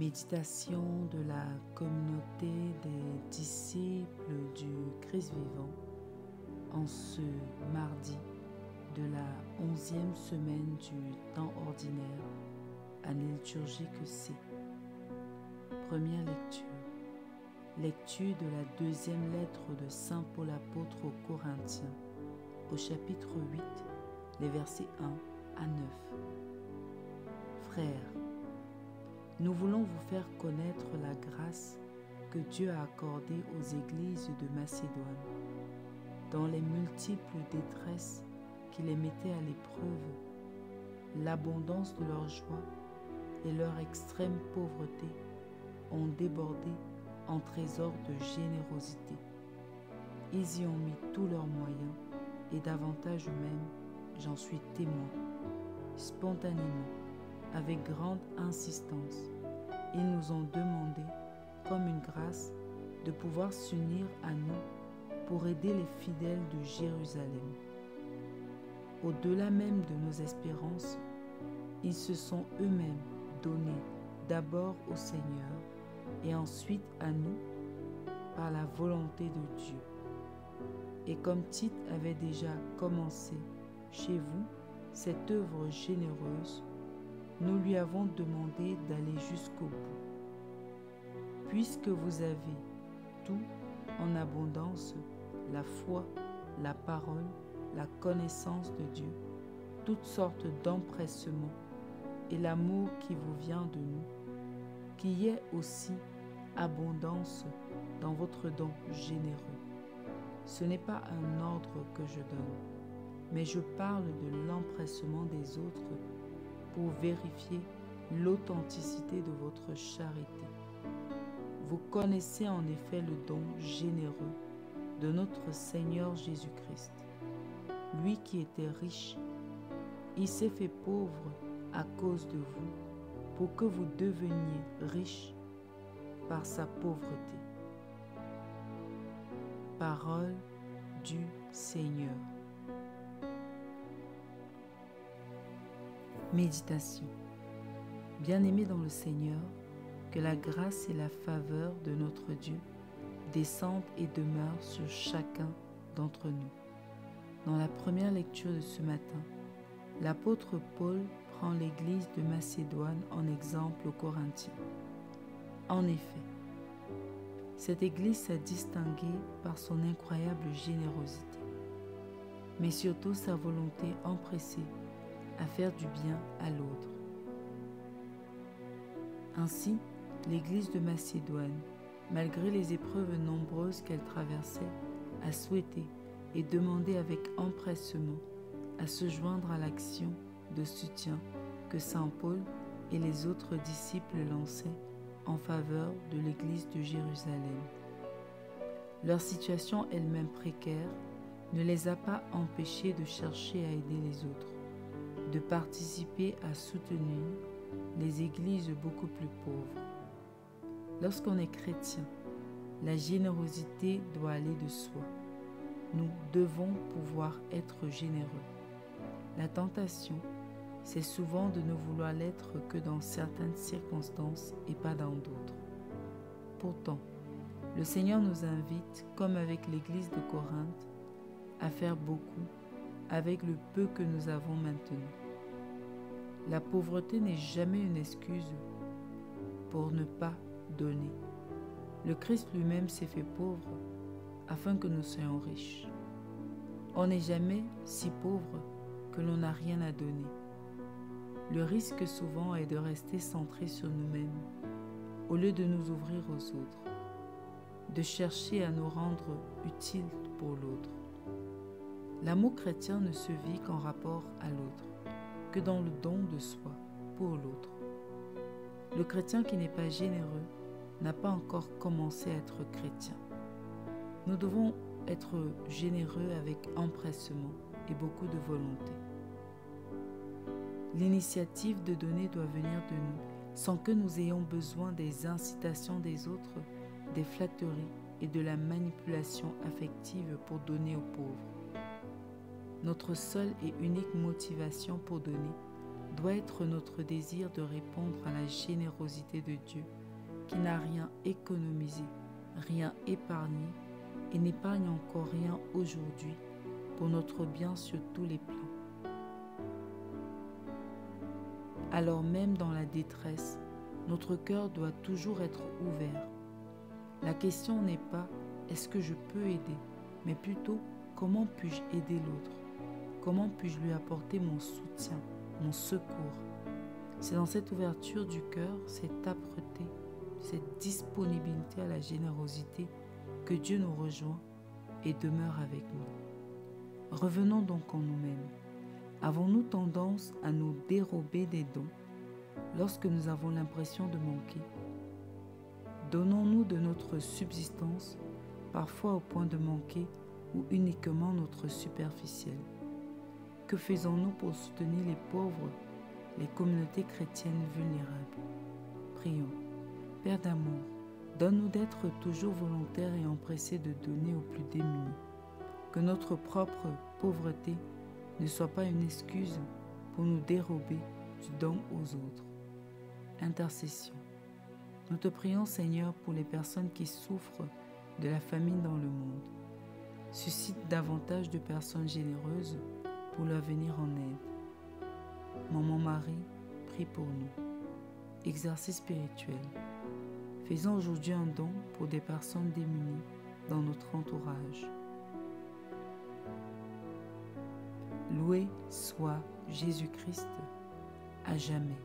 Méditation de la communauté des disciples du Christ vivant en ce mardi de la 11e semaine du temps ordinaire, année liturgique C. Première lecture. Lecture de la deuxième lettre de Saint Paul apôtre aux Corinthiens, au chapitre 8, les versets 1 à 9. Frères, nous voulons vous faire connaître la grâce que Dieu a accordée aux églises de Macédoine, dans les multiples détresses qui les mettaient à l'épreuve. L'abondance de leur joie et leur extrême pauvreté ont débordé en trésors de générosité. Ils y ont mis tous leurs moyens et davantage même, j'en suis témoin, spontanément, avec grande insistance. Ils nous ont demandé, comme une grâce, de pouvoir s'unir à nous pour aider les fidèles de Jérusalem. Au-delà même de nos espérances, ils se sont eux-mêmes donnés d'abord au Seigneur et ensuite à nous par la volonté de Dieu. Et comme Tite avait déjà commencé chez vous cette œuvre généreuse, nous lui avons demandé d'aller jusqu'au bout. Puisque vous avez tout en abondance, la foi, la parole, la connaissance de Dieu, toutes sortes d'empressements et l'amour qui vous vient de nous, qu'il y ait aussi abondance dans votre don généreux. Ce n'est pas un ordre que je donne, mais je parle de l'empressement des autres pour vérifier l'authenticité de votre charité. Vous connaissez en effet le don généreux de notre Seigneur Jésus-Christ. Lui qui était riche, il s'est fait pauvre à cause de vous, pour que vous deveniez riches par sa pauvreté. Parole du Seigneur. Méditation. Bien-aimés dans le Seigneur, que la grâce et la faveur de notre Dieu descendent et demeurent sur chacun d'entre nous. Dans la première lecture de ce matin, l'apôtre Paul prend l'église de Macédoine en exemple aux Corinthiens. En effet, cette église s'est distinguée par son incroyable générosité, mais surtout sa volonté empressée à faire du bien à l'autre. Ainsi, l'église de Macédoine, malgré les épreuves nombreuses qu'elle traversait, a souhaité et demandé avec empressement à se joindre à l'action de soutien que saint Paul et les autres disciples lançaient en faveur de l'église de Jérusalem. Leur situation elle-même précaire ne les a pas empêchés de chercher à aider les autres, de participer à soutenir les églises beaucoup plus pauvres. Lorsqu'on est chrétien, la générosité doit aller de soi. Nous devons pouvoir être généreux. La tentation, c'est souvent de ne vouloir l'être que dans certaines circonstances et pas dans d'autres. Pourtant, le Seigneur nous invite, comme avec l'église de Corinthe, à faire beaucoup avec le peu que nous avons maintenant. La pauvreté n'est jamais une excuse pour ne pas donner. Le Christ lui-même s'est fait pauvre afin que nous soyons riches. On n'est jamais si pauvre que l'on n'a rien à donner. Le risque souvent est de rester centré sur nous-mêmes, au lieu de nous ouvrir aux autres, de chercher à nous rendre utiles pour l'autre. L'amour chrétien ne se vit qu'en rapport à l'autre, que dans le don de soi pour l'autre. Le chrétien qui n'est pas généreux n'a pas encore commencé à être chrétien. Nous devons être généreux avec empressement et beaucoup de volonté. L'initiative de donner doit venir de nous, sans que nous ayons besoin des incitations des autres, des flatteries et de la manipulation affective pour donner aux pauvres. Notre seule et unique motivation pour donner doit être notre désir de répondre à la générosité de Dieu qui n'a rien économisé, rien épargné et n'épargne encore rien aujourd'hui pour notre bien sur tous les plans. Alors même dans la détresse, notre cœur doit toujours être ouvert. La question n'est pas « est-ce que je peux aider ?», mais plutôt « comment puis-je aider l'autre ? Comment puis-je lui apporter mon soutien, mon secours ?» C'est dans cette ouverture du cœur, cette âpreté, cette disponibilité à la générosité que Dieu nous rejoint et demeure avec nous. Revenons donc en nous-mêmes. Avons-nous tendance à nous dérober des dons lorsque nous avons l'impression de manquer? Donnons-nous de notre subsistance, parfois au point de manquer ou uniquement notre superficiel? Que faisons-nous pour soutenir les pauvres, les communautés chrétiennes vulnérables? Prions. Père d'amour, donne-nous d'être toujours volontaires et empressés de donner aux plus démunis. Que notre propre pauvreté ne soit pas une excuse pour nous dérober du don aux autres. Intercession. Nous te prions, Seigneur, pour les personnes qui souffrent de la famine dans le monde. Suscite davantage de personnes généreuses pour leur venir en aide. Maman Marie, prie pour nous. Exercice spirituel. Faisons aujourd'hui un don pour des personnes démunies dans notre entourage. Loué soit Jésus-Christ à jamais.